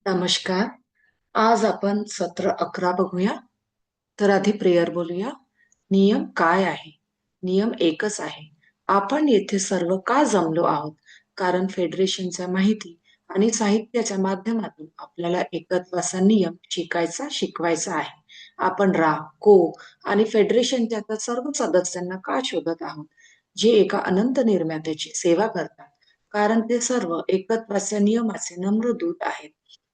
नमस्कार. आज आपण सत्र 11 बघूया. तर आधी प्रेयर बोलूया. नियम काय आहे? नियम एकच आहे. आपण येथे सर्व का जमलो आहोत? कारण फेडरेशनच्या माहिती आणि साहित्याच्या माध्यमातून आपल्याला एकत्वाचा नियम शिकवायचा आहे. आपण रा, को आणि फेडरेशनच्या त्या सर्व सदस्यांना का शोधत आहोत? जे एका अनंत निर्मात्याची सेवा करतात. कारण ते सर्व एकत्वाच्या नियमाचे नम्र दूत आहेत.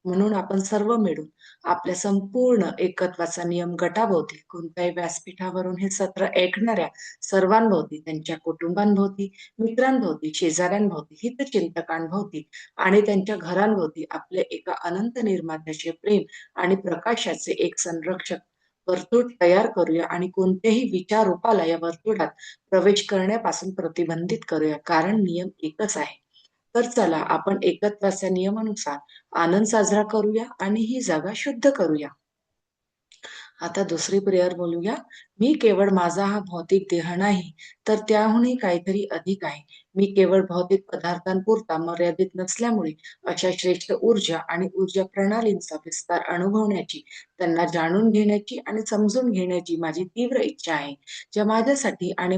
म्हणून आपण सर्व मिळून आपल्या संपूर्ण एकत्वाचा नियम गटाभोवती कोणत्याही व्यासपीठावरून हे सत्र ऐकणाऱ्या सर्वांभोवती, त्यांच्या कुटुंबांभोवती, मित्रांभोवती, शेजाऱ्यांभोवती, हितचिंतकांभोवती आणि त्यांच्या घरांभोवती आपले एका अनंत निर्मात्याचे प्रेम आणि प्रकाशाचे एक संरक्षक वर्तुळ तयार करूया आणि कोणत्याही विचाररूपाला या वर्तुळात प्रवेश करण्यापासून प्रतिबंधित करूया, कारण नियम एकच आहे. तर चला आपण एकत्वाच्या नियमानुसार आनंद साजरा करूया आणि ही जागा शुद्ध करूया. आता दुसरी प्रेयर बोलूया. मी केवळ माझा हा भौतिक देह नाही, तर त्याहूनही काहीतरी अधिक आहे. मी केवळ भौतिक पदार्थांपुरता मर्यादित नसल्यामुळे अशा श्रेष्ठ ऊर्जा आणि ऊर्जा प्रणालींचा विस्तार अनुभवण्याची, त्यांना जाणून घेण्याची आणि समजून घेण्याची माझी तीव्र इच्छा आहे, ज्या माझ्यासाठी आणि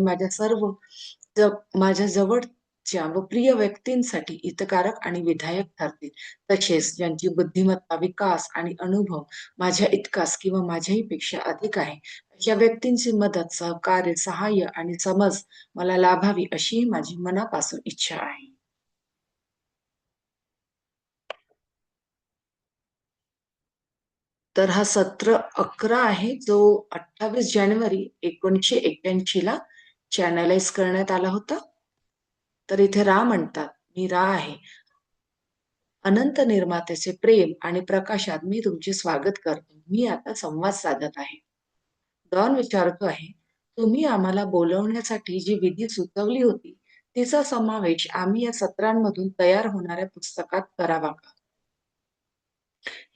माझ्या जवळच्या व प्रिय व्यक्तींसाठी हितकारक आणि विधायक ठरतील. तसेच ज्यांची बुद्धिमत्ता, विकास आणि अनुभव माझ्या इतकाच किंवा माझ्याही पेक्षा अधिक आहे, अशा व्यक्तींची मदत, सहकार्य, सहाय्य आणि समज मला लाभावी अशी माझी मनापासून इच्छा आहे. तर हा सत्र 11 आहे, जो 28 जानेवारी 1981 ला चॅनलाइज करण्यात आला होता. तर इथे रा म्हणतात, मी रा आहे. अनंत निर्मात्याचे प्रेम आणि प्रकाशात मी तुमचे स्वागत करतो. मी आता संवाद साधत आहे. डॉन विचारतो आहे, तुम्ही आम्हाला बोलवण्यासाठी जी विधी सुचवली होती, तिचा समावेश आम्ही या सत्रांमधून तयार होणाऱ्या पुस्तकात करावा का?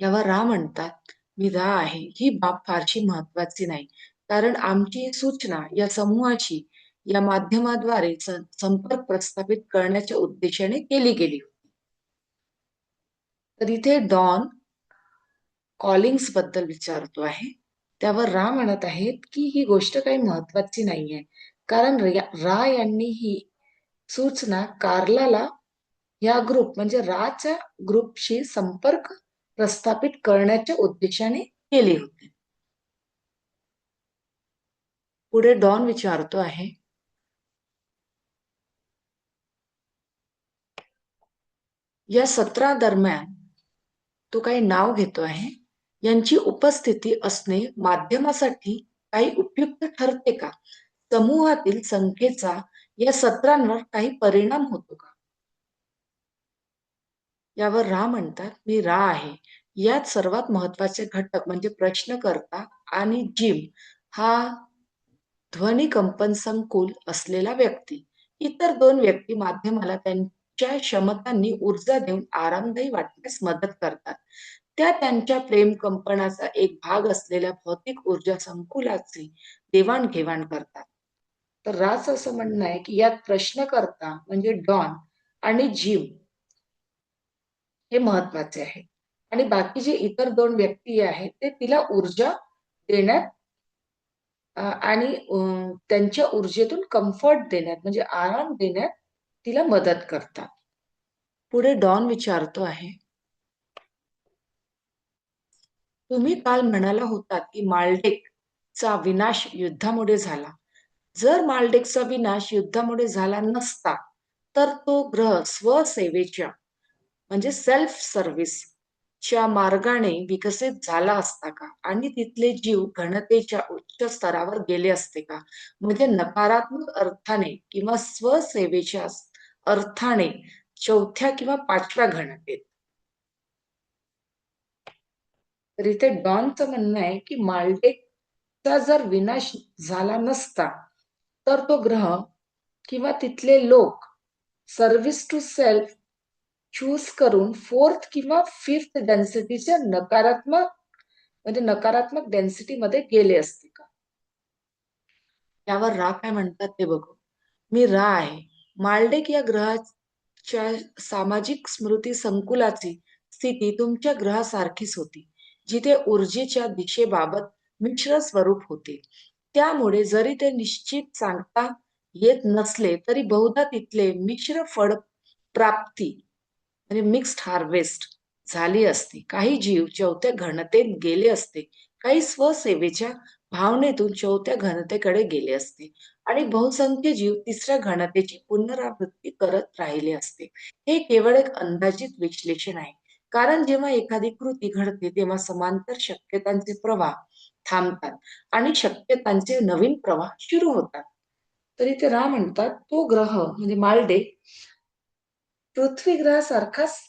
यावर रा म्हणतात, मी रा आहे. ही बाब फारशी महत्वाची नाही, कारण आमची सूचना या समूहाशी या माध्यमाद्वारे संपर्क प्रस्थापित करण्याच्या उद्देशाने केली गेली होती. तर इथे डॉन कॉलिंग्स बद्दल विचारतो आहे. त्यावर रा म्हणत आहेत, की ही गोष्ट काही महत्वाची नाहीये. कारण रा यांनी ही सूचना कार्लाला या ग्रुप म्हणजे राच्या ग्रुपशी संपर्क प्रस्थापित करण्याच्या उद्देशाने केली होती. पुढे डॉन विचारतो आहे, या सत्रादरम्यान तो काही नाव घेतो आहे, यांची उपस्थिती असणे माध्यमासाठी काही उपयुक्त ठरते का? समूहातील संख्येचा या सत्रांवर काही परिणाम होतो का? यावर रा म्हणतात, मी रा आहे. यात सर्वात महत्वाचे घटक म्हणजे प्रश्नकर्ता आणि जिम हा ध्वनी कंपन संकुल असलेला व्यक्ती. इतर दोन व्यक्ती माध्यमाला त्यांच्या क्षमतांनी ऊर्जा देऊन आरामदायी वाटण्यास मदत करतात. त्या त्यांच्या प्रेम कंपनाचा एक भाग असलेल्या भौतिक ऊर्जा संकुलाची देवाणघेवाण करतात. तर राच असं म्हणणं आहे, की यात प्रश्नकर्ता म्हणजे डॉन आणि जिम हे महत्वाचे आहे. आणि बाकी जे इतर दोन व्यक्ती आहेत, ते तिला ऊर्जा देण्यात आणि त्यांच्या ऊर्जेतून कम्फर्ट देण्यात म्हणजे आराम देण्यात तिला मदत करतात. पुढे डॉन विचारतो आहे, तुम्ही काल म्हणाला होतात की माल्डेकचा विनाश युद्धामुळे झाला. जर माल्डेकचा विनाश युद्धामुळे झाला नसता, तर तो ग्रह स्वसेवेच्या म्हणजे सेल्फ सर्व्हिसच्या मार्गाने विकसित झाला असता का? आणि तिथले जीव घनतेच्या उच्च स्तरावर गेले असते का? म्हणजे नकारात्मक अर्थाने किंवा स्वसेवेच्या अर्थाने चौथ्या किंवा पाचव्या घनतेत. तर इथे डॉनचं म्हणणं आहे की माल्टेकचा जर विनाश झाला नसता, तर तो ग्रह किंवा तिथले लोक सर्व्हिस टू सेल्फ चूज करून फोर्थ किंवा फिफ्थ डेन्सिटीच्या नकारात्मक डेन्सिटी मध्ये गेले असते का? त्यावर रा काय म्हणतात ते बघू. मी रा आहे. माल्डेक या ग्रहाच्या सामाजिक स्मृती संकुलाची स्थिती तुमच्या ग्रहासारखीच होती, जिथे ऊर्जेच्या दिशेबाबत मिश्र स्वरूप होते. त्यामुळे जरी ते निश्चित सांगता येत नसले, तरी बहुधा तिथले मिश्र फळ प्राप्ती म्हणजे मिक्स्ड हार्वेस्ट झाली असती. काही जीव चौथ्या घनतेत गेले असते. काही स्वसेवेच्या भावनेतून चौथ्या घनतेकडे गेले असते आणि बहुसंख्य जीव तिसऱ्या घनतेची पुनरावृत्ती करत राहिले असते. हे केवळ एक अंदाजित विश्लेषण आहे. कारण जेव्हा एखादी कृती घडते, तेव्हा समांतर शक्यतांचे प्रवाह थांबतात आणि शक्यतांचे नवीन प्रवाह सुरू होतात. तर इथे रा म्हणतात, तो ग्रह म्हणजे मालडे पृथ्वी ग्रहासारखाच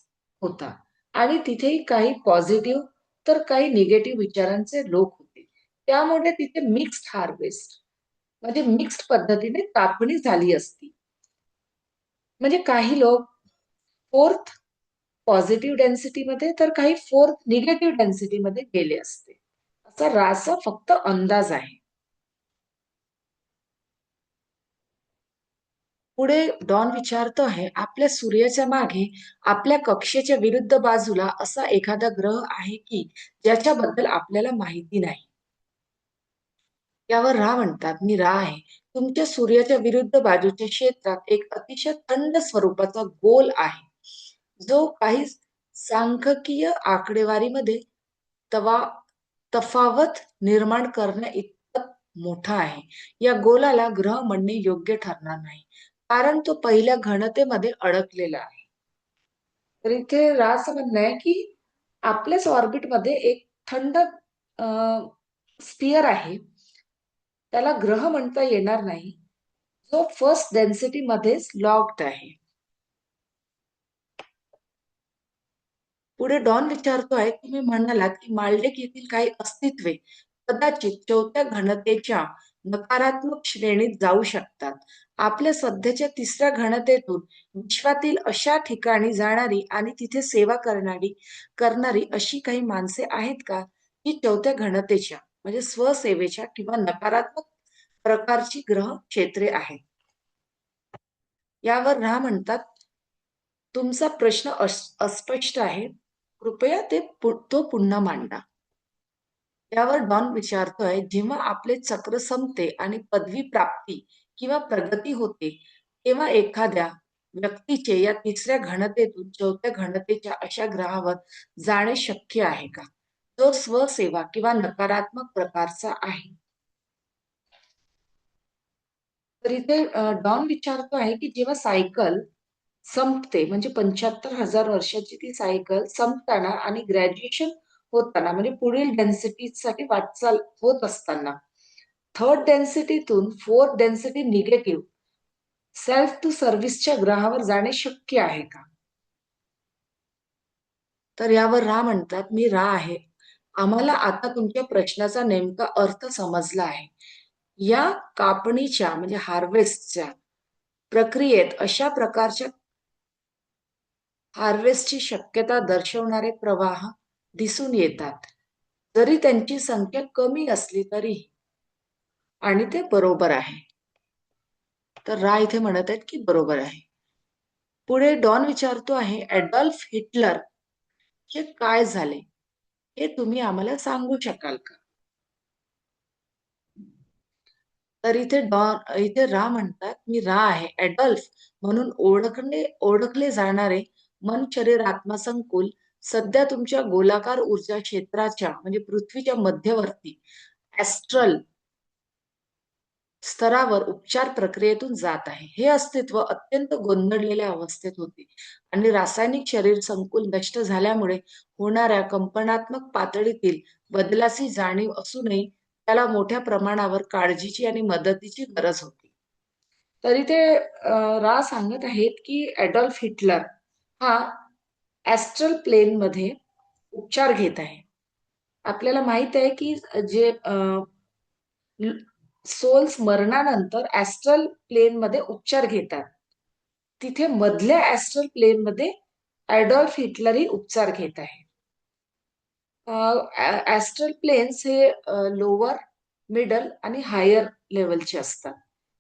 होता आणि तिथेही काही पॉझिटिव्ह तर काही निगेटिव्ह विचारांचे लोक होते. त्यामुळे तिथे मिक्स्ड हार्वेस्ट म्हणजे मिक्स्ड पद्धतीने कापणी झाली असती. म्हणजे काही लोक फोर्थ पॉझिटिव्ह डेन्सिटीमध्ये तर काही फोर्थ निगेटिव्ह डेन्सिटीमध्ये गेले असते. असा रासा फक्त अंदाज आहे. पुढे डॉन विचारतो आहे, आपल्या सूर्याच्या मागे आपल्या कक्षेच्या विरुद्ध बाजूला असा एखादा ग्रह आहे की ज्याच्याबद्दल आपल्याला माहिती नाही. यावर रा म्हणतात, मी रा आहे. तुमच्या सूर्याच्या विरुद्ध बाजूच्या क्षेत्रात एक अतिशय थंड स्वरूपाचा गोल आहे, जो काही सांख्यिकीय आकडेवारीमध्ये तवा तफावत निर्माण करण्याइतपत मोठा आहे. या गोलाला ग्रह म्हणणे योग्य ठरणार नाही, कारण तो पहिल्या घनतेमध्ये अडकलेला आहे. तर इथे राचं म्हणणं आहे, की आपल्याच ऑर्बिटमध्ये एक थंड स्फिअर आहे. त्याला ग्रह म्हणता येणार नाही, जो फर्स्ट डेन्सिटी मध्येच लॉक्ड आहे. पुढे डॉन विचारतोय, तुम्ही म्हणालात की मालडेक येथील काही अस्तित्वे कदाचित चौथ्या घनतेच्या नकारात्मक श्रेणीत जाऊ शकतात. आपल्या सध्याच्या तिसऱ्या घनतेतून विश्वातील अशा ठिकाणी जाणारी आणि तिथे सेवा करणारी अशी काही माणसे आहेत का, जी चौथ्या घनतेच्या म्हणजे स्वसेवेच्या किंवा नकारात्मक प्रकारची ग्रह क्षेत्रे आहेत? यावर राह म्हणतात, तुमचा प्रश्न अस्पष्ट आहे. कृपया तो पुन्हा मांडा. यावर डॉन विचारतोय, जेव्हा आपले चक्र संपते आणि पदवी प्राप्ती किंवा प्रगती होते, तेव्हा एखाद्या व्यक्तीचे या तिसऱ्या घनतेतून चौथ्या घनतेच्या अशा ग्रहावर जाणे शक्य आहे का, जो स्वसेवा किंवा नकारात्मक प्रकारचा आहे? तर इथे डॉन विचारतो आहे, की जेव्हा सायकल संपते म्हणजे 75,000 वर्षाची ती सायकल संपताना आणि ग्रॅज्युएशन होताना म्हणजे पुढील डेन्सिटीसाठी वाटचाल होत असताना थर्ड डेन्सिटीतून fourth density negative self to सर्व्हिसच्या ग्रहावर जाणे शक्य आहे का? तर यावर रा म्हणतात, मी रा आहे. आम्हाला आता तुमच्या प्रश्नाचा नेमका अर्थ समजला आहे. या कापणीच्या म्हणजे हार्वेस्टच्या प्रक्रियेत अशा प्रकारच्या हार्वेस्टची शक्यता दर्शवणारे प्रवाह दिसून येतात, जरी त्यांची संख्या कमी असली तरीही. आणि ते बरोबर आहे. तर रा इथे म्हणत आहेत की बरोबर आहे. पुढे डॉन विचारतो आहे, ॲडॉल्फ हिटलर चे काय झाले? हे तुम्ही आम्हाला सांगू शकाल का? तर इथे रा म्हणतात, मी रा आहे. ॲडॉल्फ म्हणून ओळखले जाणारे मन शरीर आत्मा संकुल सध्या तुमच्या गोलाकार ऊर्जा क्षेत्राच्या म्हणजे पृथ्वीच्या मध्यवर्ती ॲस्ट्रल स्तरावर उपचार प्रक्रियेतून जात आहे. हे अस्तित्व अत्यंत गोंधळलेल्या अवस्थेत होते आणि रासायनिक शरीर संकुल नष्ट झाल्यामुळे होणाऱ्या कंपनात्मक पातळीतील बदलाची जाणीव असूनही त्याला मोठ्या प्रमाणावर काळजीची आणि मदतीची गरज होती. तरी ते रा सांगत आहेत, की ॲडॉल्फ हिटलर हा ॲस्ट्रल प्लेनमध्ये उपचार घेत आहे. आपल्याला माहित आहे, की जे सोल्स मरणानंतर ॲस्ट्रल प्लेनमध्ये उपचार घेतात. तिथे मधल्या ॲस्ट्रल प्लेनमध्ये ॲडॉल्फ हिटलर ही उपचार घेत आहे. ॲस्ट्रल प्लेन्स हे लोवर, मिडल आणि हायर लेव्हलचे असतात.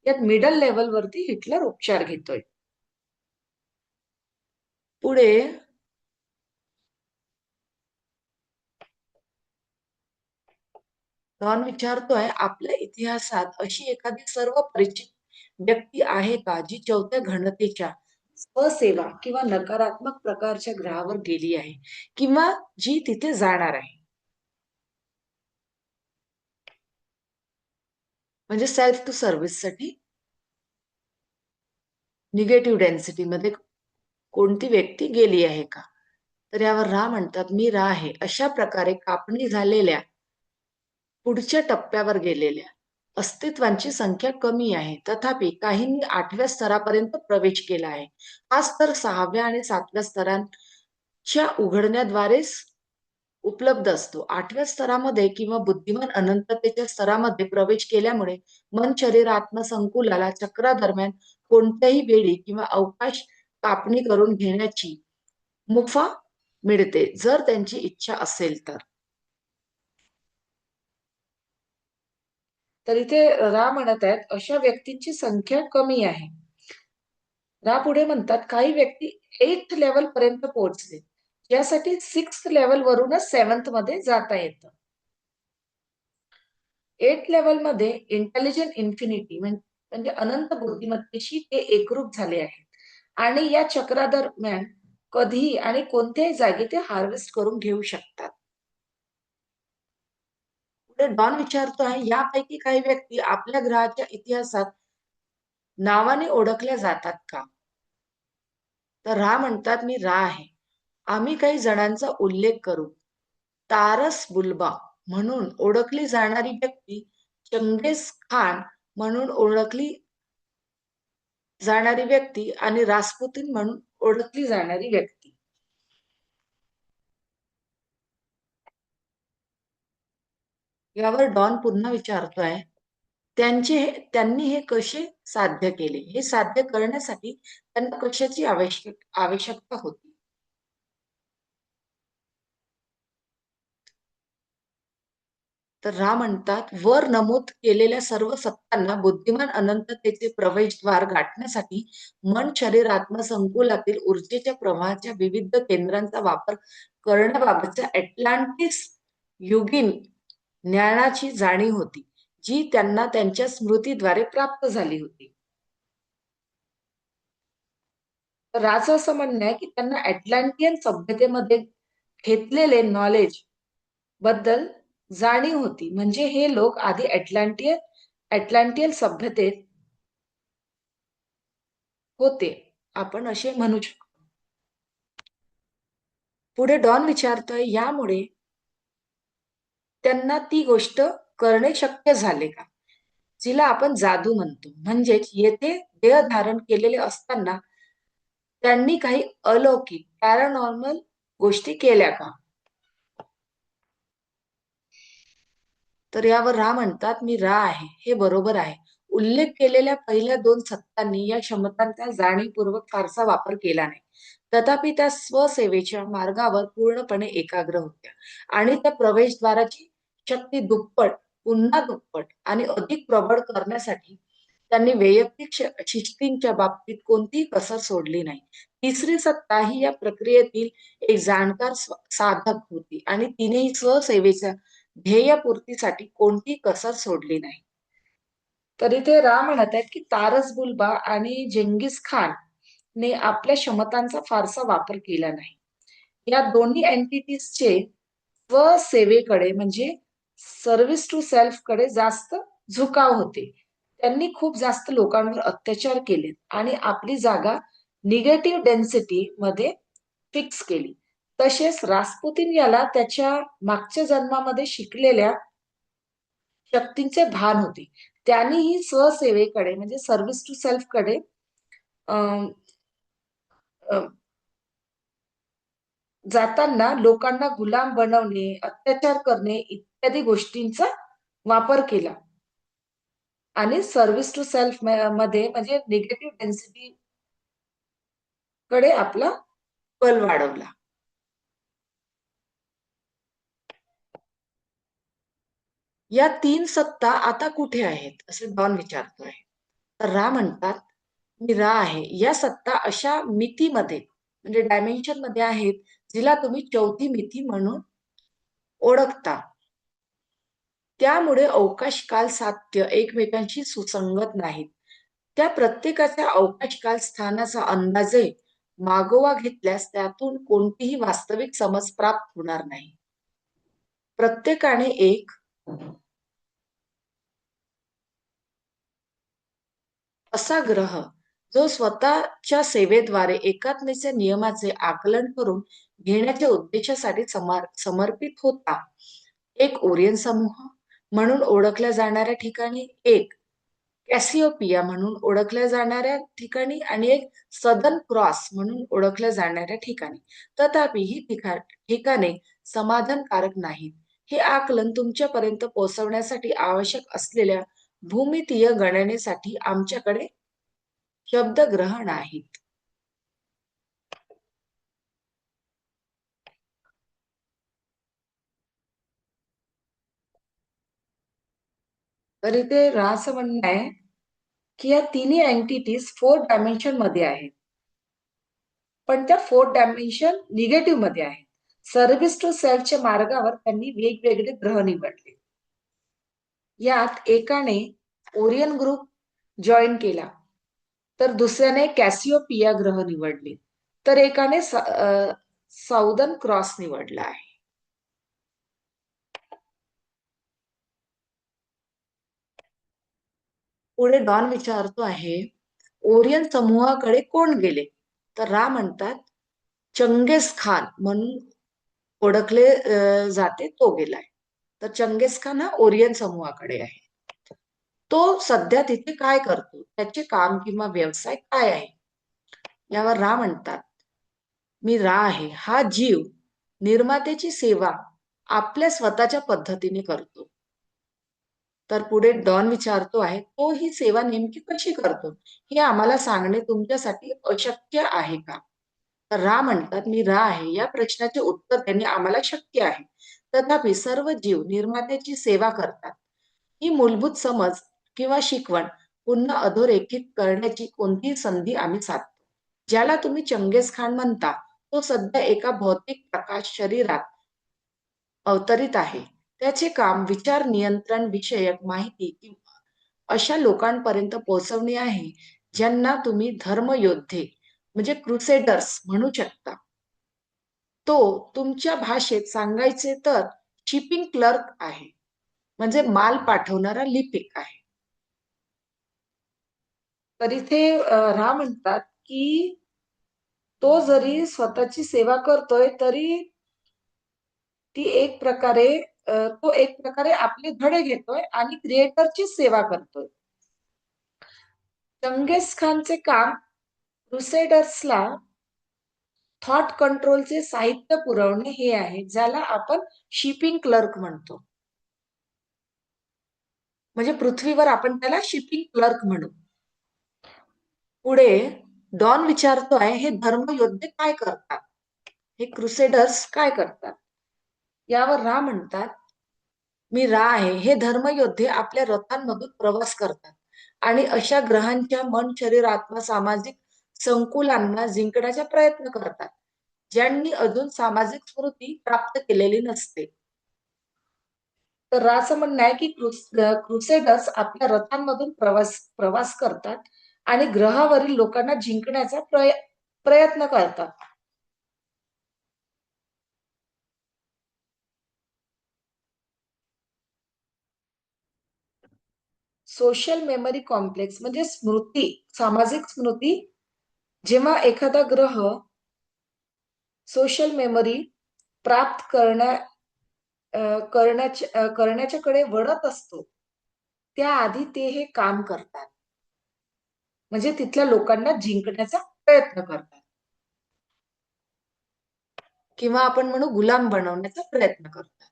यात मिडल लेव्हलवरती हिटलर उपचार घेतोय. पुढे डॉन विचारतोय, आपल्या इतिहासात अशी एखादी सर्व परिचित व्यक्ती आहे का जी चौथ्या घनतेच्या स्वसेवा किंवा नकारात्मक प्रकारच्या ग्रहावर गेली आहे किंवा जी तिथे जाणार आहे. म्हणजे सेल्फ टू सर्व्हिस साठी निगेटिव्ह डेन्सिटी मध्ये कोणती व्यक्ती गेली आहे का? तर यावर रा म्हणतात, मी रा आहे. अशा प्रकारे कापणी झालेल्या पुढच्या टप्प्यावर गेलेल्या अस्तित्वांची संख्या कमी आहे. तथापि काहींनी 8व्या स्तरापर्यंत प्रवेश केला आहे. हा स्तर 6व्या आणि 7व्या स्तरांच्या उघडण्याद्वारेच उपलब्ध असतो. 8व्या स्तरामध्ये किंवा बुद्धिमान अनंततेच्या स्तरामध्ये प्रवेश केल्यामुळे मन, शरीर, आत्मसंकुलाला चक्रादरम्यान कोणत्याही वेळी किंवा अवकाश कापणी करून घेण्याची मुभा मिळते, जर त्यांची इच्छा असेल तर. तर इथे रा म्हणत आहेत, अशा व्यक्तींची संख्या कमी आहे. रा पुढे म्हणतात, काही व्यक्ती 8th लेवल पर्यंत पोहोचले, यासाठी 6th लेवल वरूनच 7th मध्ये जाता येतं. 8th लेवल मध्ये इंटेलिजंट इन्फिनिटी म्हणजे अनंत बुद्धिमत्तेशी ते एकरूप झाले आहेत आणि या चक्रादरम्यान कधीही आणि कोणत्याही जागी ते हार्वेस्ट करून घेऊ शकतात. पुढे डॉन विचारतो आहे, यापैकी काही व्यक्ती आपल्या ग्रहाच्या इतिहासात नावाने ओळखल्या जातात का? तर रा म्हणतात, मी रा आहे. आम्ही काही जणांचा उल्लेख करू. तारस बुल्बा म्हणून ओळखली जाणारी व्यक्ती, चंगेज खान म्हणून ओळखली जाणारी व्यक्ती आणि रासपुतीन म्हणून ओळखली जाणारी व्यक्ती. यावर डॉन पुन्हा विचारतोय, त्यांनी हे कसे साध्य केले? हे साध्य करण्यासाठी त्यांना कशाची आवश्यकता होती? तर रा म्हणतात, वर नमूद केलेल्या सर्व सत्तांना बुद्धिमान अनंततेचे प्रवेशद्वार गाठण्यासाठी मन, शरीर, आत्मसंकुलातील ऊर्जेच्या प्रवाहाच्या विविध केंद्रांचा वापर करण्याबाबतच्या अटलांटिस युगीन ज्ञानाची जाणीव होती, जी त्यांना त्यांच्या स्मृतीद्वारे प्राप्त झाली होती. तर राचं असं म्हणणं आहे, की त्यांना अटलांटियन सभ्यतेमध्ये घेतलेले नॉलेज बद्दल जाणीव होती. म्हणजे हे लोक आधी अटलांटियन सभ्यतेत होते. आपण असे म्हणू शकतो. पुढे डॉन विचारतोय, यामुळे त्यांना ती गोष्ट करणे शक्य झाले का? जिला आपण जादू म्हणतो. म्हणजेच येथे देह धारण केलेले असताना त्यांनी काही अलौकिक पॅरानॉर्मल गोष्टी केल्या का? तर यावर रा म्हणतात, मी रा आहे. हे बरोबर आहे. उल्लेख केलेल्या पहिल्या 2 सत्तांनी या क्षमतांचा जाणीवपूर्वक फारसा वापर केला नाही. तथापि त्या स्वसेवेच्या मार्गावर पूर्णपणे एकाग्र होत्या आणि त्या प्रवेशद्वाराची शक्ती दुप्पट, पुन्हा दुप्पट आणि अधिक प्रबळ करण्यासाठी त्यांनी वैयक्तिक शिस्तींच्या बाबतीत कोणतीही कसर सोडली नाही. तिसरी सत्ता ही या प्रक्रियेतील एक जाणकार साधक होती आणि तिनेही स्वसेवेच्या ध्येयपूर्तीसाठी कोणती कसर सोडली नाही. तर इथे रा म्हणत आहेत, की तारस बुल्बा आणि जेंगिस खान ने आपल्या क्षमतांचा फारसा वापर केला नाही. या दोन्ही एंटिटीजचे स्वसेवेकडे म्हणजे सर्व्हिस टू सेल्फ कडे जास्त झुकाव होते. त्यांनी खूप जास्त लोकांवर अत्याचार केले आणि आपली जागा निगेटिव्ह डेन्सिटी मध्ये फिक्स केली. तसेच रासपुतीन याला त्याच्या मागच्या जन्मामध्ये शिकलेल्या शक्तींचे भान होते. त्यांनीही स्वसेवेकडे म्हणजे सर्व्हिस टू सेल्फ कडे अ, अ, जाताना लोकांना गुलाम बनवणे, अत्याचार करणे इत्यादी गोष्टींचा वापर केला आणि सर्व्हिस टू सेल्फ मध्ये म्हणजे निगेटिव्ह डेन्सिटी कडे आपला कल वाढवला. या 3 सत्ता आता कुठे आहेत? असे डॉन विचारतोय. तर रा म्हणतात, मी रा आहे. या सत्ता अशा मितीमध्ये म्हणजे डायमेन्शन मध्ये आहेत, जिला तुम्ही चौथी मिती म्हणून ओळखता. त्यामुळे अवकाश काल साध्य एकमेकांशी सुसंगत नाहीत. त्या प्रत्येकाच्या अवकाश काल स्थानाचा अंदाजे मागोवा घेतल्यास त्यातून कोणतीही वास्तविक समज प्राप्त होणार नाही. प्रत्येकाने एक असा ग्रह जो स्वतःच्या सेवेद्वारे एकात्मतेच्या नियमाचे आकलन करून घेण्याच्या उद्देशासाठी समर्पित होता. एक ओरियन समूह म्हणून ओळखल्या जाणाऱ्या ठिकाणी, एक कॅसिओपिया म्हणून ओळखल्या जाणाऱ्या ठिकाणी आणि एक सदर्न क्रॉस म्हणून ओळखल्या जाणाऱ्या ठिकाणी. तथापि ही ठिकाणे समाधानकारक नाहीत. हे आकलन तुमच्यापर्यंत पोहोचवण्यासाठी आवश्यक असलेल्या भूमितीय गणनेसाठी आमच्याकडे शब्दग्रह नाहीत. तर इथे असं म्हणणं आहे की या तिन्ही एंटिटीज 4 डायमेन्शन मध्ये आहेत, पण त्या 4 डायमेन्शन निगेटिव्ह मध्ये आहेत. सर्व्हिस टू सेल्फच्या मार्गावर त्यांनी वेगवेगळे ग्रह निवडले. यात एकाने ओरियन ग्रुप जॉईन केला, तर दुसऱ्याने कॅसिओपिया ग्रह निवडले, तर एकाने साऊदर्न क्रॉस निवडला आहे. पुढे डॉन विचारतो आहे, ओरियन समूहाकडे कोण गेले? तर रा म्हणतात चंगेज खान म्हणून ओळखले जाते तो गेलाय. तर चंगेज खान हा ओरियन समूहाकडे आहे. तो सध्या तिथे काय करतो, त्याचे काम किंवा व्यवसाय काय आहे? यावर रा म्हणतात, मी रा आहे हा जीव निर्मात्याची सेवा आपल्या स्वतःच्या पद्धतीने करतो. तर पुढे डॉन विचारतो आहे, तो ही सेवा नेमकी कशी करतो हे आम्हाला सांगणे तुमच्यासाठी अशक्य आहे का? तर रा म्हणतात, मी रा आहे या प्रश्नाचे उत्तर देणे आम्हाला शक्य आहे. तथापि सर्व जीव निर्मात्याची सेवा करतात ही मूलभूत समज किंवा शिकवण पुन्हा अधोरेखित करण्याची कोणतीही संधी आम्ही साधतो. ज्याला तुम्ही चंगेज खान म्हणता, तो सध्या एका भौतिक प्रकाश शरीरात अवतरित आहे. त्याचे काम विचार नियंत्रण विषयक माहिती अशा लोकांपर्यंत पोहोचवणे आहे, ज्यांना तुम्ही धर्मयोद्धे म्हणजे क्रुसेडर्स म्हणू शकता. तो तुमच्या भाषेत सांगायचे तर शिपिंग क्लर्क आहे, म्हणजे माल पाठवणारा लिपिक आहे. तर इथे रा म्हणतात की तो जरी स्वतःची सेवा करतोय तरी ती एक प्रकारे तो एक प्रकारे आपले धडे घेतोय आणि क्रिएटरची सेवा करतोय. चंगेज खानचे काम क्रुसेडर्सला थॉट कंट्रोलचे साहित्य पुरवणे हे आहे, ज्याला आपण शिपिंग क्लर्क म्हणतो. म्हणजे पृथ्वीवर आपण त्याला शिपिंग क्लर्क म्हणू. पुढे डॉन विचारतो आहे, हे धर्मयोद्धे काय करतात? हे क्रुसेडर्स काय करतात? यावर रा म्हणतात, मी रा आहे हे धर्मयोद्धे आपल्या रथांमधून प्रवास करतात आणि अशा ग्रहांच्या मन शरीर आत्मा सामाजिक संकुलांना जिंकण्याचा प्रयत्न करतात, ज्यांनी अजून सामाजिक स्मृती प्राप्त केलेली नसते. तर असं म्हणणं आहे की क्रुसेडर्स आपल्या रथांमधून प्रवास करतात आणि ग्रहावरील लोकांना जिंकण्याचा प्रयत्न करतात. सोशल मेमरी कॉम्प्लेक्स म्हणजे स्मृती, सामाजिक स्मृती. जेव्हा एखादा ग्रह सोशल मेमरी प्राप्त करण्याच्याकडे वळत असतो, त्याआधी ते हे काम करतात. म्हणजे तिथल्या लोकांना जिंकण्याचा प्रयत्न करतात किंवा आपण म्हणू गुलाम बनवण्याचा प्रयत्न करतात.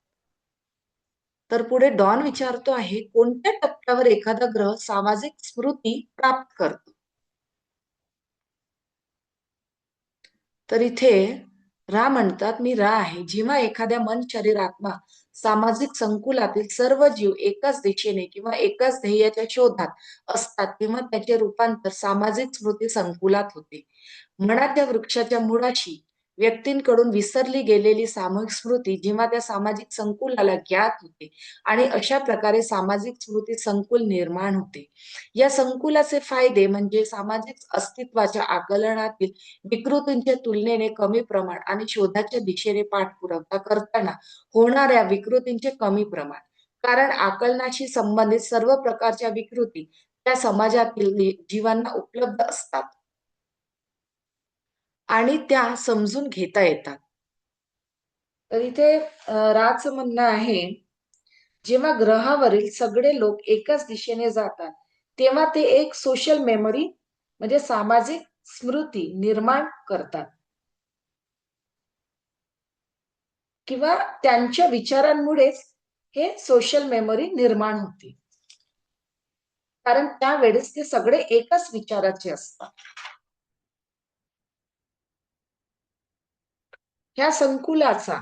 तर पुढे डॉन विचारतो आहे, कोणत्या टप्प्यावर एखादा ग्रह सामाजिक स्मृती प्राप्त करतो? तर इथे रा म्हणतात, मी रा आहे जेव्हा एखाद्या मन शरीर आत्मा सामाजिक संकुलातील सर्व जीव एकाच दिशेने किंवा एकाच ध्येयाच्या शोधात असतात, तेव्हा त्याचे रूपांतर सामाजिक स्मृती संकुलात होते. मनाच्या वृक्षाच्या मुळाशी व्यक्तींकडून विसरली गेलेली सामूहिक स्मृती जेव्हा त्या सामाजिक संकुलाला ज्ञात होते आणि अशा प्रकारे सामाजिक स्मृती संकुल निर्माण होते. या संकुलाचे फायदे म्हणजे सामाजिक अस्तित्वाच्या आकलनातील विकृतींच्या तुलनेने कमी प्रमाण आणि शोधाच्या दिशेने पाठपुरावा करताना होणाऱ्या विकृतींचे कमी प्रमाण. कारण आकलनाशी संबंधित सर्व प्रकारच्या विकृती त्या समाजातील जीवांना उपलब्ध असतात आणि त्या समजून घेता येतात. तर इथे राचं म्हणणं आहे, जेव्हा ग्रहावरील सगळे लोक एकाच दिशेने जातात, तेव्हा ते एक सोशल मेमरी म्हणजे सामाजिक स्मृती निर्माण करतात किंवा त्यांच्या विचारांमुळेच हे सोशल मेमरी निर्माण होते. कारण त्यावेळेस ते सगळे एकाच विचाराचे असतात. ह्या संकुलाचा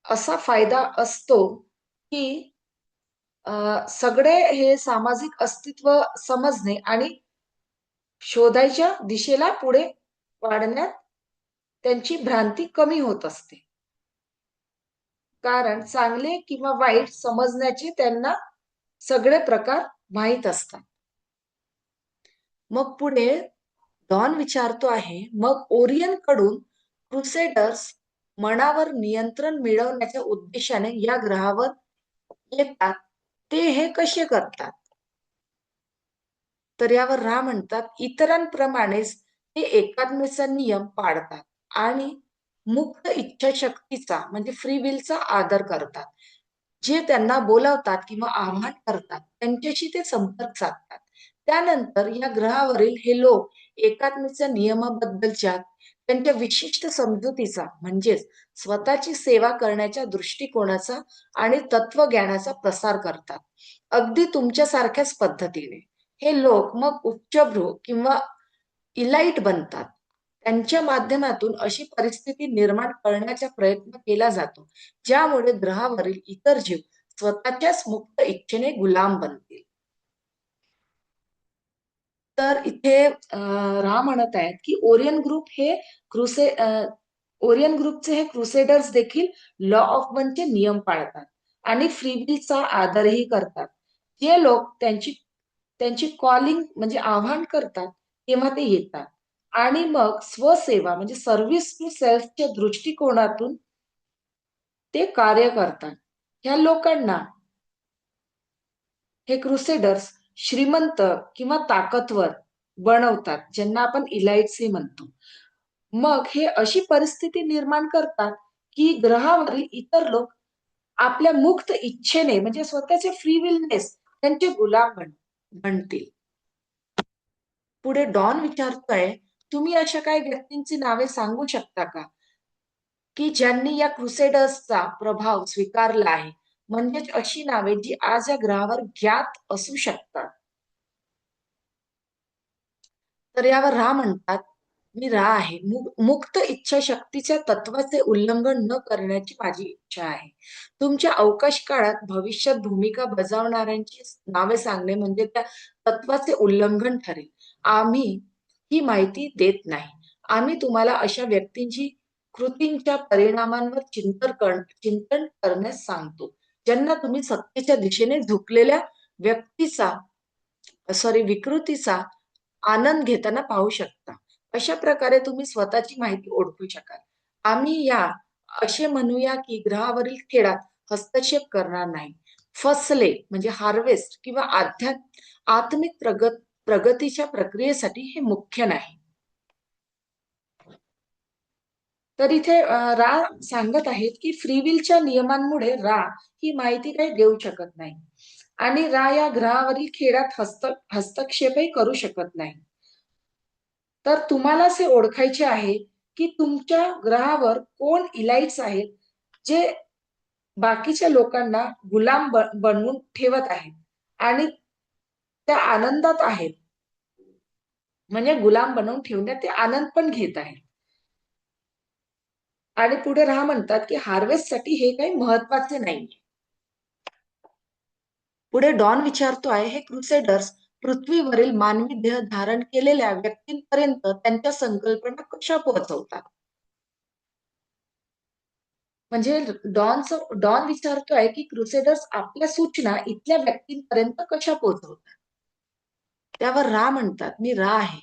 असा फायदा असतो की सगळे हे सामाजिक अस्तित्व समजणे आणि शोधायच्या दिशेला पुढे वाढण्यात त्यांची भ्रांती कमी होत असते. कारण चांगले किंवा वाईट समजण्याचे त्यांना सगळे प्रकार माहीत असतात. मग पुढे डॉन विचारतो आहे, मग ओरियन कडून क्रुसेडर्स मनावर नियंत्रण मिळवण्याच्या उद्देशाने या ग्रहावर येतात. ते हे कसे करतात? तर यावर रा म्हणतात, इतरांप्रमाणेच ते एकात्मेचा नियम पाळतात आणि मुक्त इच्छाशक्तीचा म्हणजे फ्री विलचा आदर करतात. जे त्यांना बोलावतात किंवा आव्हान करतात त्यांच्याशी ते संपर्क साधतात. त्यानंतर या ग्रहावरील हे लोक एकात्मेच्या नियमाबद्दलच्या त्यांच्या विशिष्ट समजुतीचा म्हणजेच स्वतःची सेवा करण्याच्या दृष्टिकोनाचा आणि तत्वज्ञानाचा प्रसार करतात. अगदी तुमच्यासारख्याच पद्धतीने हे लोक मग उच्चभ्रू किंवा इलाइट बनतात. त्यांच्या माध्यमातून अशी परिस्थिती निर्माण करण्याचा प्रयत्न केला जातो, ज्यामुळे ग्रहावरील इतर जीव स्वतःच्याच मुक्त इच्छेने गुलाम बनतील. तर इथे रा म्हणत आहेत की ओरियन ग्रुपचे हे क्रुसेडर्स देखील लॉ ऑफ वनचे नियम पाळतात आणि फ्रीविलचा आदरही करतात. जे लोक त्यांची त्यांची कॉलिंग म्हणजे आव्हान करतात तेव्हा ते येतात आणि मग स्वसेवा म्हणजे सर्व्हिस टू सेल्फच्या दृष्टिकोनातून ते कार्य करतात. ह्या लोकांना हे क्रुसेडर्स श्रीमंत किंवा ताकदवर बनवतात, ज्यांना आपण इलाइट्सही म्हणतो. मग हे अशी परिस्थिती निर्माण करतात की ग्रहावरील इतर लोक आपल्या मुक्त इच्छेने म्हणजे स्वतःचे फ्री विलनेस त्यांचे गुलाम बनतील. पुढे डॉन विचारतोय, तुम्ही अशा काही व्यक्तींची नावे सांगू शकता का की ज्यांनी या क्रुसेडर्सचा प्रभाव स्वीकारला आहे? म्हणजेच अशी नावे जी आज या ग्रहावर ज्ञात असू शकतात. तर यावर रा म्हणतात, मी रा आहे. मुक्त इच्छाशक्तीच्या तत्वाचे उल्लंघन न करण्याची माझी इच्छा आहे. तुमच्या अवकाश काळात भविष्यात भूमिका बजावणाऱ्यांची नावे सांगणे म्हणजे त्या तत्वाचे उल्लंघन ठरेल. आम्ही ही माहिती देत नाही. आम्ही तुम्हाला अशा व्यक्तींची कृतींच्या परिणामांवर चिंतन करण्यास सांगतो, ज्यांना तुम्ही सत्तेच्या दिशेने झुकलेल्या व्यक्तीचा विकृतीचा आनंद घेताना पाहू शकता. अशा प्रकारे तुम्ही स्वतःची माहिती ओळखू शकाल. आम्ही या असे म्हणूया की ग्रहावरील खेळात हस्तक्षेप करणार नाही. फसले म्हणजे हार्वेस्ट किंवा आत्मिक प्रगतीच्या प्रक्रियेसाठी हे मुख्य नाही. तर इथे रा सांगत आहेत की फ्रीविलच्या नियमांमुळे रा ही माहिती काही देऊ शकत नाही आणि रा या ग्रहावरील खेळात हस्तक्षेपही करू शकत नाही. तर तुम्हाला असे ओळखायचे आहे की तुमच्या ग्रहावर कोण इलाइट्स आहेत जे बाकीच्या लोकांना गुलाम बनवून ठेवत आहेत आणि त्या आनंदात आहेत, म्हणजे गुलाम बनवून ठेवण्यात ते आनंद पण घेत आहेत. आणि पुढे राहा म्हणतात की हार्वेस्टसाठी हे काही महत्वाचे नाही. पुढे डॉन विचारतो आहे, हे क्रुसेडर्स पृथ्वीवरील मानवी देह धारण केलेल्या व्यक्तींपर्यंत त्यांच्या संकल्पना कशा पोहोचवतात? म्हणजे डॉन विचारतोय की क्रुसेडर्स आपल्या सूचना इथल्या व्यक्तींपर्यंत कशा पोहोचवतात. त्यावर रा म्हणतात, मी रा आहे.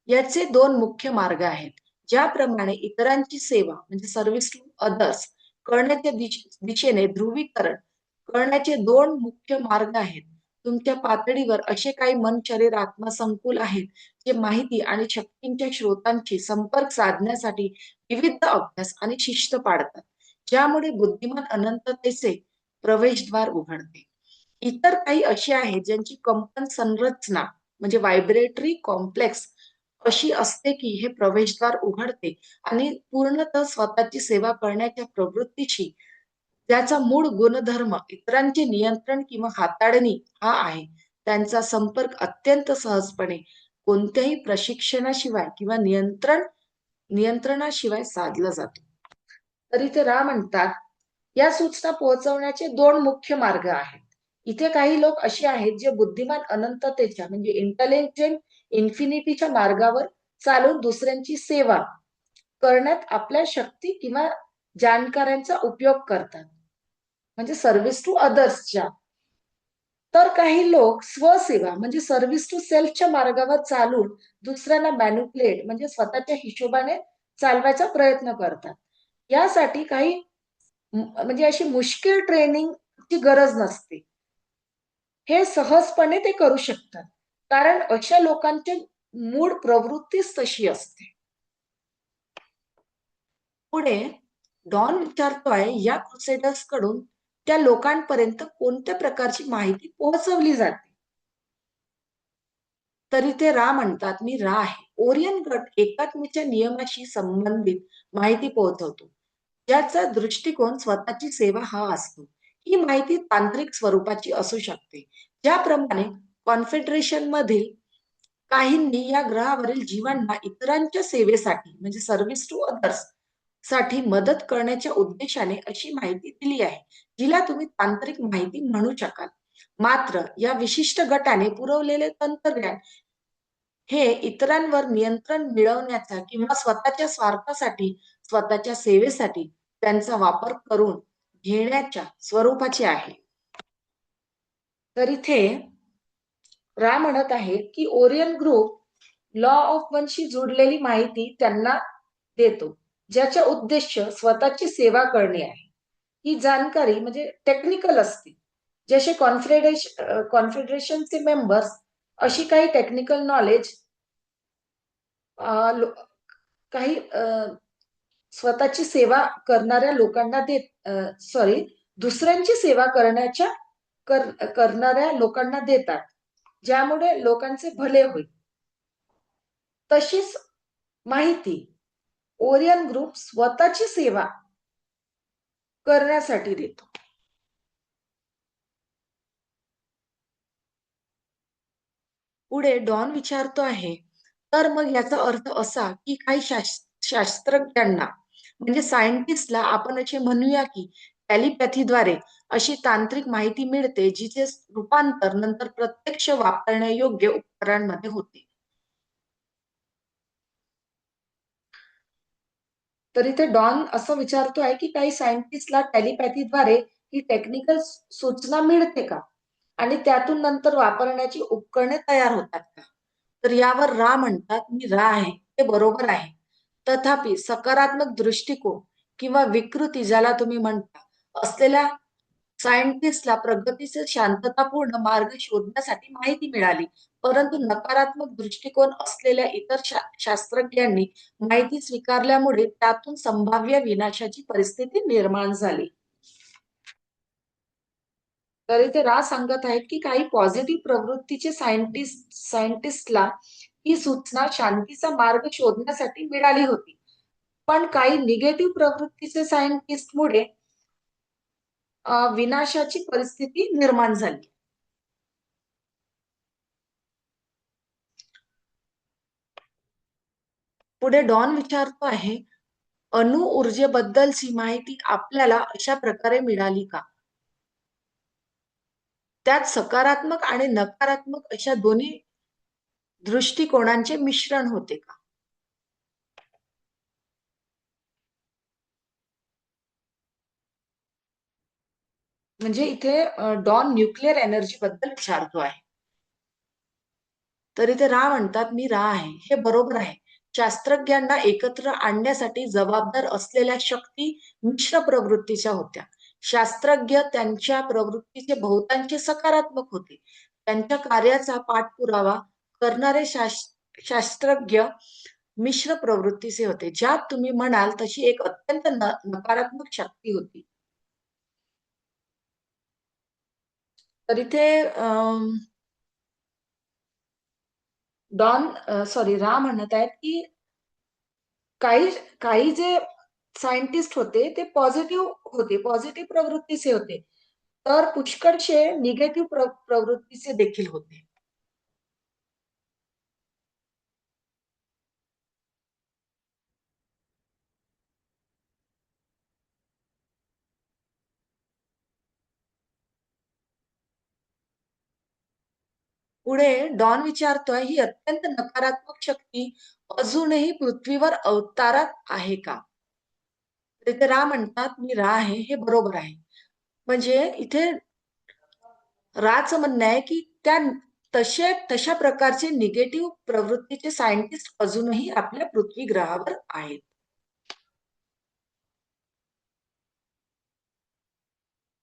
याचे दोन मुख्य मार्ग आहेत. ज्याप्रमाणे इतरांची सेवा म्हणजे सर्व्हिस टू अदर्स करण्याच्या दिशेने ध्रुवीकरण करण्याचे दोन मुख्य मार्ग आहेत. तुमच्या पातळीवर असे काही मन, शरीर, आत्मा संकुल आहेत जे माहिती आणि शक्तींच्या स्रोतांशी संपर्क साधण्यासाठी विविध अभ्यास आणि शिस्त पाडतात, ज्यामुळे बुद्धिमान अनंततेचे प्रवेशद्वार उघडते. इतर काही अशी आहेत ज्यांची कंपन संरचना म्हणजे व्हायब्रेटरी कॉम्प्लेक्स अशी असते की हे प्रवेशद्वार उघडते आणि पूर्णतः स्वतःची सेवा करण्याच्या प्रवृत्तीशी त्याचा मूळ गुणधर्म इतरांचे नियंत्रण किंवा हाताळणी हा आहे. त्यांचा संपर्क अत्यंत सहजपणे कोणत्याही प्रशिक्षणाशिवाय किंवा नियंत्रणाशिवाय साधला जातो. तर इथे रा म्हणतात, या सूचना पोहोचवण्याचे दोन मुख्य मार्ग आहेत. इथे काही लोक असे आहेत जे बुद्धिमान अनंततेच्या म्हणजे इंटेलिजंट इन्फिनिटीच्या मार्गावर चालून दुसऱ्यांची सेवा करण्यात आपल्या शक्ती किंवा जाणकारांचा उपयोग करतात, म्हणजे सर्व्हिस टू अदर्सच्या. तर काही लोक स्वसेवा म्हणजे सर्व्हिस टू सेल्फच्या मार्गावर चालून दुसऱ्यांना मॅन्युप्युलेट म्हणजे स्वतःच्या हिशोबाने चालवायचा प्रयत्न करतात. यासाठी काही म्हणजे अशी मुश्किल ट्रेनिंगची गरज नसते. हे सहजपणे ते करू शकतात. कारण अशा लोकांची मूळ प्रवृत्तीच तशी असते. पुढे डॉन विचारतोय, या क्रुसेडर्स कडून त्या लोकांपर्यंत कोणत्या प्रकारची माहिती पोहोचवली जाते. तरी ते रा म्हणतात, मी रा आहे. ओरियन गट एकात्मेच्या नियमाशी संबंधित माहिती पोहोचवतो, ज्याचा दृष्टिकोन स्वतःची सेवा हा असतो. ही माहिती तांत्रिक स्वरूपाची असू शकते. ज्याप्रमाणे कॉन्फेडरेशन मधील काहींनी या ग्रहावरील जीवांना इतरांच्या सेवेसाठी म्हणजे सर्व्हिस टू अदर्स साठी मदत करण्याच्या उद्देशाने अशी माहिती दिली आहे, जिला तुम्ही तांत्रिक माहिती म्हणू शकाल. मात्र या विशिष्ट गटाने पुरवलेले तंत्रज्ञान हे इतरांवर नियंत्रण मिळवण्याचा किंवा स्वतःच्या स्वार्थासाठी, स्वतःच्या सेवेसाठी त्यांचा वापर करून घेण्याच्या स्वरूपाचे आहे. तर इथे रा म्हणत आहे की ओरियन ग्रुप लॉ ऑफ वनशी जोडलेली माहिती त्यांना देतो, ज्याचा उद्देश स्वतःची सेवा करणे आहे. ही जाणकारी म्हणजे टेक्निकल असते. जसे कॉन्फेडरेशनचे मेंबर्स अशी काही टेक्निकल नॉलेज काही स्वतःची सेवा करणाऱ्या लोकांना दुसऱ्यांची सेवा करणाऱ्या लोकांना देतात, ज्यामुळे लोकांचे भले होईल. तशीच माहिती ओरियन ग्रुप स्वतःची सेवा करण्यासाठी देतो. पुढे डॉन विचारतो आहे, तर मग याचा अर्थ असा की काही शास्त्रज्ञांना म्हणजे सायंटिस्टला आपण असे म्हणूया की टेलिपॅथीद्वारे अशी तांत्रिक माहिती मिळते, जिचे रूपांतर नंतर प्रत्यक्ष वापरण्यायोग्य उपकरणांमध्ये होते. तर इथे डॉन असं विचारतो आहे की काही सायंटिस्टला टेलिपॅथीद्वारे ही टेक्निकल सूचना मिळते का आणि त्यातून नंतर वापरण्याची उपकरणे तयार होतात का. तर यावर रा म्हणतात, मी रा आहे, ते बरोबर आहे. तथापि सकारात्मक दृष्टिकोन किंवा विकृती ज्याला तुम्ही म्हणता असलेल्या सायंटिस्टला प्रगतीचे शांततापूर्ण मार्ग शोधण्यासाठी माहिती मिळाली, परंतु नकारात्मक दृष्टिकोन असलेल्या इतर शास्त्रज्ञांनी माहिती स्वीकारल्यामुळे त्यातून संभाव्य विनाशाची परिस्थिती निर्माण झाली. तर इथे रा सांगत आहेत की काही पॉझिटिव्ह प्रवृत्तीचे सायंटिस्टला ही सूचना शांतीचा मार्ग शोधण्यासाठी मिळाली होती, पण काही निगेटिव्ह प्रवृत्तीचे सायंटिस्टमुळे विनाशाची परिस्थिती निर्माण झाली. पुढे डॉन विचारतो आहे, अणु ऊर्जेबद्दलची माहिती आपल्याला अशा प्रकारे मिळाली का. त्यात सकारात्मक आणि नकारात्मक अशा दोन्ही दृष्टिकोनांचे मिश्रण होते का. म्हणजे इथे डॉन न्यूक्लिअर एनर्जी बद्दल विचारतो आहे. तर इथे रा म्हणतात, मी रा आहे. हे बरोबर आहे. शास्त्रज्ञांना एकत्र आणण्यासाठी जबाबदार असलेल्या शक्ती मिश्र प्रवृत्तीच्या होत्या. शास्त्रज्ञ त्यांच्या प्रवृत्तीचे बहुतांशी सकारात्मक होते. त्यांच्या कार्याचा पाठपुरावा करणारे शास्त्रज्ञ मिश्र प्रवृत्तीचे होते. ज्यात तुम्ही म्हणाल तशी एक अत्यंत नकारात्मक शक्ती होती. तर इथे रा म्हणत आहेत की काही काही जे सायंटिस्ट होते ते पॉझिटिव्ह होते, पॉझिटिव्ह प्रवृत्तीचे होते. तर पुष्कळशे निगेटिव्ह प्रवृत्तीचे देखील होते. पुढे डॉन विचारतोय, ही अत्यंत नकारात्मक शक्ती अजूनही पृथ्वीवर अवतारात आहे का? तर इथे रा म्हणतात, मी रा आहे. हे बरोबर आहे. म्हणजे इथे राचं म्हणणं आहे की तशा प्रकारचे निगेटिव्ह प्रवृत्तीचे सायंटिस्ट अजूनही आपल्या पृथ्वी ग्रहावर आहेत.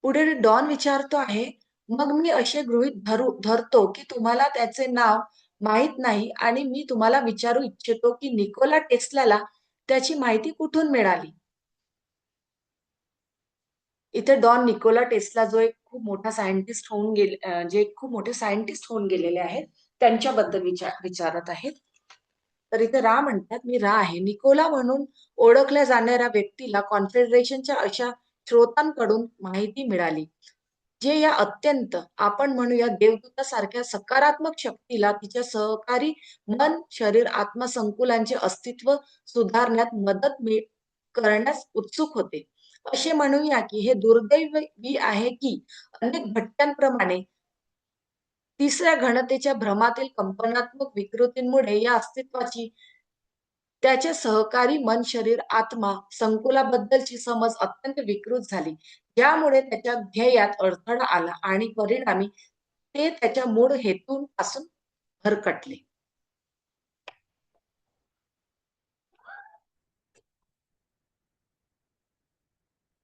पुढे डॉन विचारतो आहे, मग मी असे गृहीत धरतो की तुम्हाला त्याचे नाव माहित नाही आणि मी तुम्हाला विचारू इच्छितो की निकोला टेस्लाला त्याची माहिती कुठून मिळाली? इथे डॉन निकोला टेस्ला जो एक खूप मोठा सायंटिस्ट होऊन गेले, जे खूप मोठे सायंटिस्ट होऊन गेलेले आहेत, त्यांच्याबद्दल विचारत आहेत. तर इथे रा म्हणतात, मी रा आहे. निकोला म्हणून ओळखल्या जाणाऱ्या व्यक्तीला कॉन्फेडरेशनच्या अशा स्रोतांकडून माहिती मिळाली, जे या अत्यंत आपण म्हणूया देवदूतासारख्या सकारात्मक शक्तीला तिच्या सहकारी मन, शरीर, आत्मा संकुलांचे अस्तित्व सुधारण्यात करण्यास उत्सुक होते. असे म्हणूया की हे दुर्दैवी आहे की अनेक भट्ट्यांप्रमाणे तिसऱ्या घनतेच्या भ्रमातील कंपनात्मक विकृतींमुळे या अस्तित्वाची त्याचे सहकारी मन, शरीर, आत्मा संकुलाबद्दलची समज अत्यंत विकृत झाली. यामुळे त्याच्या ध्येयात अडथळा आला आणि परिणामी ते त्याच्या मूळ हेतूपासून भरकटले.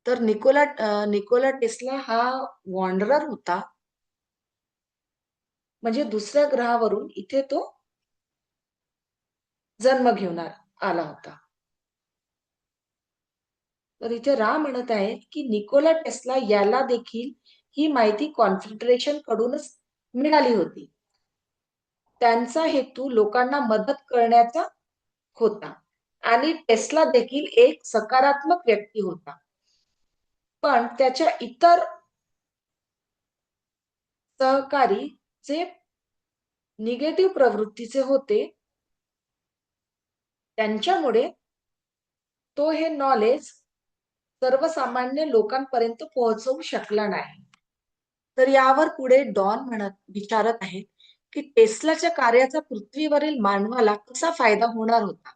तर निकोला टेस्ला हा वॉन्डरर होता. म्हणजे दुसऱ्या ग्रहावरून इथे तो जन्म घेऊन आला होता. तर इथे रा म्हणत आहेत की निकोला टेस्ला याला देखील ही माहिती कॉन्फिडरेशन कडूनच मिळाली होती. त्यांचा हेतू लोकांना मदत करण्याचा होता आणि टेस्ला देखील एक सकारात्मक व्यक्ती होता. पण त्याच्या इतर सहकारी जे निगेटिव्ह प्रवृत्तीचे होते, त्यांच्यामुळे तो हे नॉलेज सर्वसामान्य लोकांपर्यंत पोहोचवू शकला नाही. तर यावर पुढे डॉन विचारत आहेत की टेस्लाच्या कार्याचा पृथ्वीवरील मानवाला कसा फायदा होणार होता?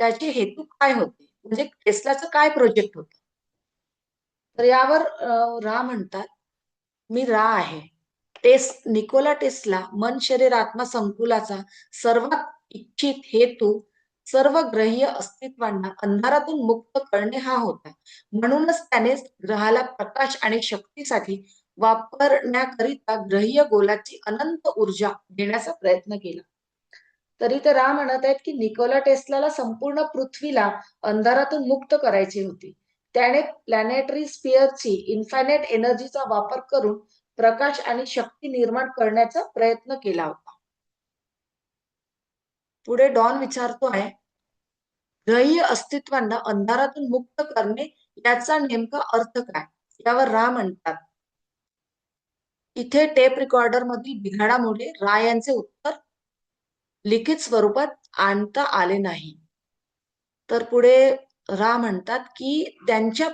त्याचे हेतू काय होते? म्हणजे टेस्लाचं काय प्रोजेक्ट होतं? तर यावर रा म्हणतात, मी रा आहे. निकोला टेस्ला मन, शरीर, आत्मा संकुलाचा सर्वात इच्छित हेतू सर्व ग्रहीय अस्तित्वांना अंधारातून मुक्त करणे हा होता. म्हणूनच त्याने ग्रहाला प्रकाश आणि शक्तीसाठी वापरण्याकरिता ग्रहीय गोलाची अनंत ऊर्जा देण्याचा प्रयत्न केला. तरी तर रा म्हणत आहेत की निकोला टेस्लाला संपूर्ण पृथ्वीला अंधारातून मुक्त करायची होती. त्याने प्लॅनेटरी स्पिअरची इन्फायनाइट एनर्जीचा वापर करून प्रकाश आणि शक्ती निर्माण करण्याचा प्रयत्न केला होता. पुढे डॉन विचारतो आहे, ग्रहीय अस्तित्वांना अंधारातून मुक्त करणे याचा नेमका अर्थ काय? यावर रा म्हणतात, इथे टेप रेकॉर्डर मधील बिघाडामुळे रा यांचे उत्तर लिखित स्वरूपात आणता आले नाही. तर पुढे रा म्हणतात की त्यांच्या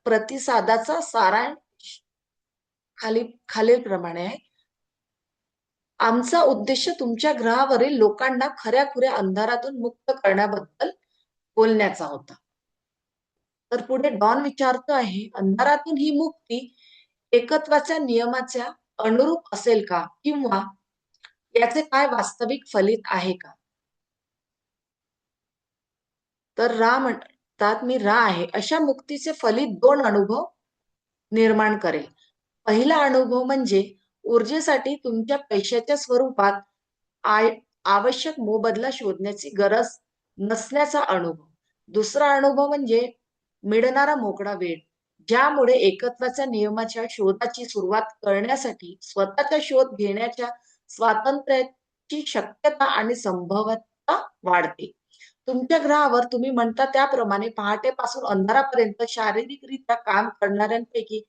प्रतिसादाचा सारांश खालीलप्रमाणे आहे. आमचा उद्देश तुमच्या ग्रहावरील लोकांना खऱ्याखुऱ्या अंधारातून मुक्त करण्याबद्दल बोलण्याचा होता. तर पुढे डॉन विचारतो आहे, अंधारातून ही मुक्ती एकत्वाच्या नियमाच्या अनुरूप असेल का, किंवा याचे काय वास्तविक फलित आहे का? तर रा म्हणतात, मी रा आहे अशा मुक्तीचे फलित दोन अनुभव निर्माण करेल. पहिला अनुभव म्हणजे ऊर्जेसाठी तुमच्या पैशाच्या स्वरूपात आय आवश्यक मोबदला शोधण्याची गरज नसण्याचा अनुभव. दुसरा अनुभव म्हणजे मिळणारा मोकळा वेळ, ज्यामुळे एकत्वाच्या नियमाच्या शोधाची सुरुवात करण्यासाठी स्वतःचा शोध घेण्याच्या स्वातंत्र्याची शक्यता आणि संभवता वाढते. तुमच्या ग्रहावर तुम्ही म्हणता त्याप्रमाणे पहाटेपासून अंधारापर्यंत शारीरिकरित्या काम करणाऱ्यांपैकी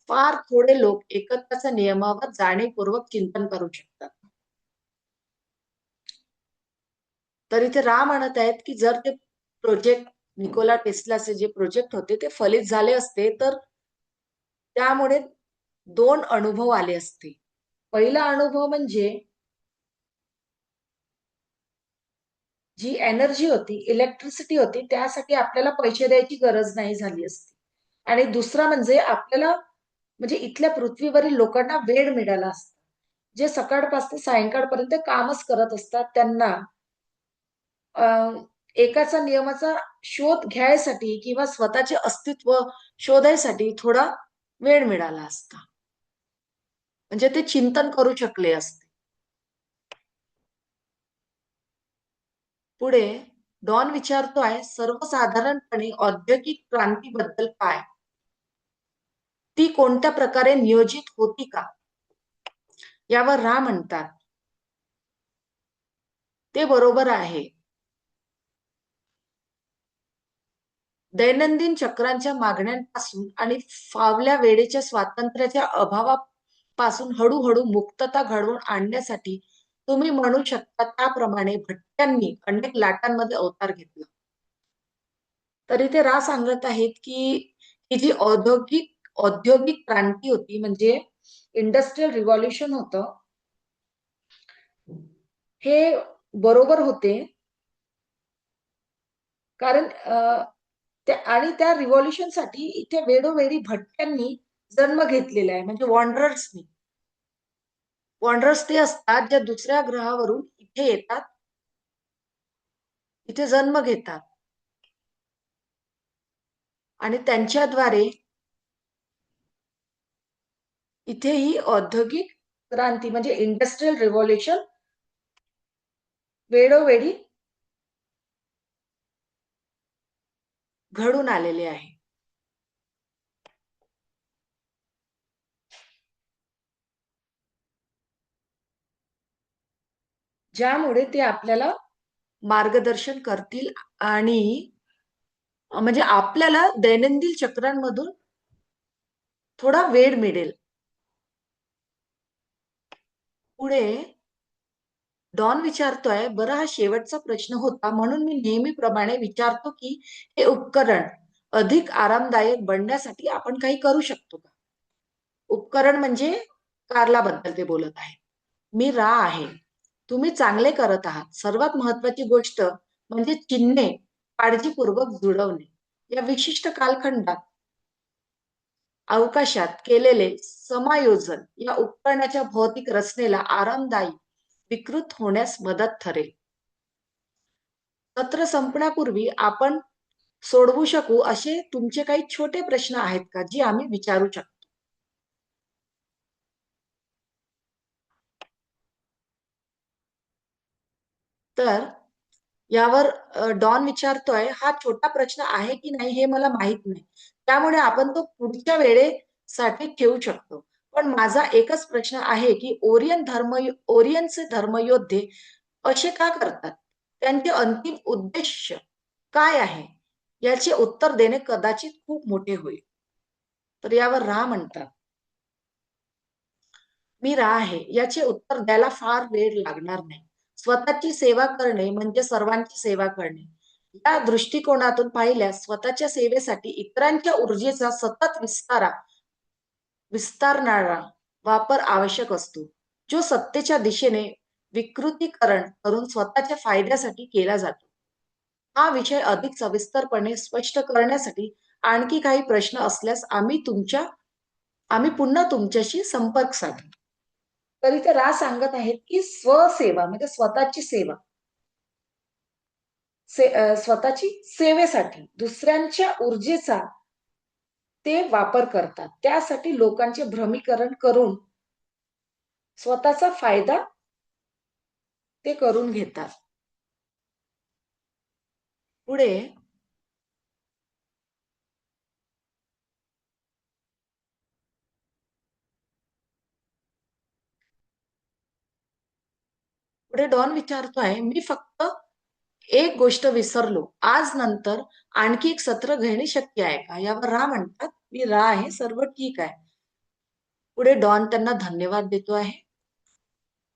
फार थोडे लोक एकत्वाच्या नियमावर जाणीवपूर्वक चिंतन करू शकतात. तर इथे राम म्हणत आहेत की जर ते प्रोजेक्ट, निकोला टेस्लाचे जे प्रोजेक्ट होते ते फलित झाले असते, तर त्यामुळे दोन अनुभव आले असते. पहिला अनुभव म्हणजे जी एनर्जी होती, इलेक्ट्रिसिटी होती, त्यासाठी आपल्याला पैसे द्यायची गरज नाही झाली असती. आणि दुसरा म्हणजे आपल्याला, म्हणजे इथल्या पृथ्वीवरील लोकांना वेळ मिळाला असता. जे सकाळपासून सायंकाळपर्यंत कामच करत असतात, त्यांना अ, एकाचा नियमाचा शोध घ्यायसाठी किंवा स्वतःचे अस्तित्व शोधायसाठी थोडा वेळ मिळाला असता. म्हणजे ते चिंतन करू शकले असते. पुढे डॉन विचारतोय, सर्वसाधारणपणे औद्योगिक क्रांतीबद्दल काय? ती कोणत्या प्रकारे नियोजित होती का? यावर रा म्हणतात, ते बरोबर आहे. दैनंदिन चक्रांच्या मागण्यांपासून आणि फावल्या वेळेच्या स्वातंत्र्याच्या अभावापासून हळूहळू मुक्तता घडवून आणण्यासाठी तुम्ही म्हणू शकता त्याप्रमाणे भटक्यांनी अनेक लाटांमध्ये अवतार घेतला. तर इथे रा सांगत आहेत की ही जी औद्योगिक क्रांती होती, म्हणजे इंडस्ट्रियल रिव्हॉल्युशन होतं, हे बरोबर होते. कारण आणि त्या रिव्हॉल्युशनसाठी इथे वेळोवेळी भटक्यांनी जन्म घेतलेला आहे, म्हणजे वॉन्डरर्सनी. वॉन्डरर्स ते असतात जे दुसऱ्या ग्रहावरून इथे येतात, इथे जन्म घेतात आणि त्यांच्याद्वारे इथे ही औद्योगिक क्रांती म्हणजे इंडस्ट्रियल रिव्हॉल्युशन वेळोवेळी घडून आलेले आहे. ज्यामुळे ते आपल्याला मार्गदर्शन करतील आणि म्हणजे आपल्याला दैनंदिन चक्रांमधून थोडा वेळ मिळेल. पुढे डॉन विचारतोय, बरं हा शेवटचा प्रश्न होता, म्हणून मी नेहमीप्रमाणे विचारतो की हे उपकरण अधिक आरामदायक बनण्यासाठी आपण काही करू शकतो का? उपकरण म्हणजे कारला बद्दल ते बोलत आहे. मी रा आहे. तुम्ही चांगले करत आहात. सर्वात महत्वाची गोष्ट म्हणजे चिन्हे काळजीपूर्वक जुळवणे. या विशिष्ट कालखंडात अवकाशात केलेले समायोजन या उपकरणाच्या भौतिक रचनेला आरामदायी विकृत होण्यास मदत ठरेल. सत्र संपण्यापूर्वी आपण सोडवू शकू असे तुमचे काही छोटे प्रश्न आहेत का, जी आम्ही विचारू शकतो? तर यावर डॉन विचारतोय, हा छोटा प्रश्न आहे की नाही हे मला माहित नाही. त्यामुळे आपण तो पुढच्या वेळेसाठी ठेवू शकतो. पण माझा एकच प्रश्न आहे की ओरियनचे धर्मयोद्धे असे का करतात? त्यांचे अंतिम उद्देश काय आहे? याचे उत्तर देणे कदाचित खूप मोठे होईल. तर यावर रा म्हणतात, मी रा आहे. याचे उत्तर द्यायला फार वेळ लागणार नाही. स्वतःची सेवा करणे म्हणजे सर्वांची सेवा करणे. या दृष्टिकोनातून पाहिल्यास स्वतःच्या सेवेसाठी इतरांच्या ऊर्जेचा सतत विस्तारणारा वापर आवश्यक असतो, जो सत्तेच्या दिशेने विकृतीकरण करून स्वतःच्या फायद्यासाठी केला जातो. हा विषय अधिक सविस्तरपणे स्पष्ट करण्यासाठी आणखी काही प्रश्न असल्यास आम्ही तुमच्या आम्ही पुन्हा तुमच्याशी संपर्क साधू. तर इथे रा सांगत आहेत की स्वसेवा म्हणजे स्वतःची सेवा, स्वतःची सेवेसाठी दुसऱ्यांच्या ऊर्जेचा ते वापर करतात. त्यासाठी लोकांचे भ्रमीकरण करून स्वतःचा फायदा ते करून घेतात. पुढे पुढे डॉन विचारतोय, मी फक्त एक गोष्ट विसरलो. आज नंतर आणखी एक सत्र घेणे शक्य आहे का? यावर रा म्हणतात, मी रा आहे, सर्व ठीक आहे. पुढे डॉन त्यांना धन्यवाद देतो आहे.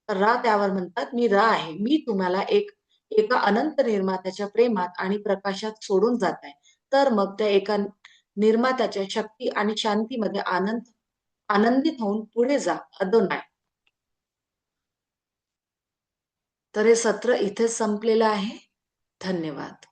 तर रा त्यावर म्हणतात, मी रा आहे. मी तुम्हाला एका अनंत निर्मात्याच्या प्रेमात आणि प्रकाशात सोडून जात आहे. तर मग त्या एका निर्मात्याच्या शक्ती आणि शांतीमध्ये आनंदित होऊन पुढे जा. अदोनाय. तर हे सत्र इथेच संपलेलं आहे. धन्यवाद.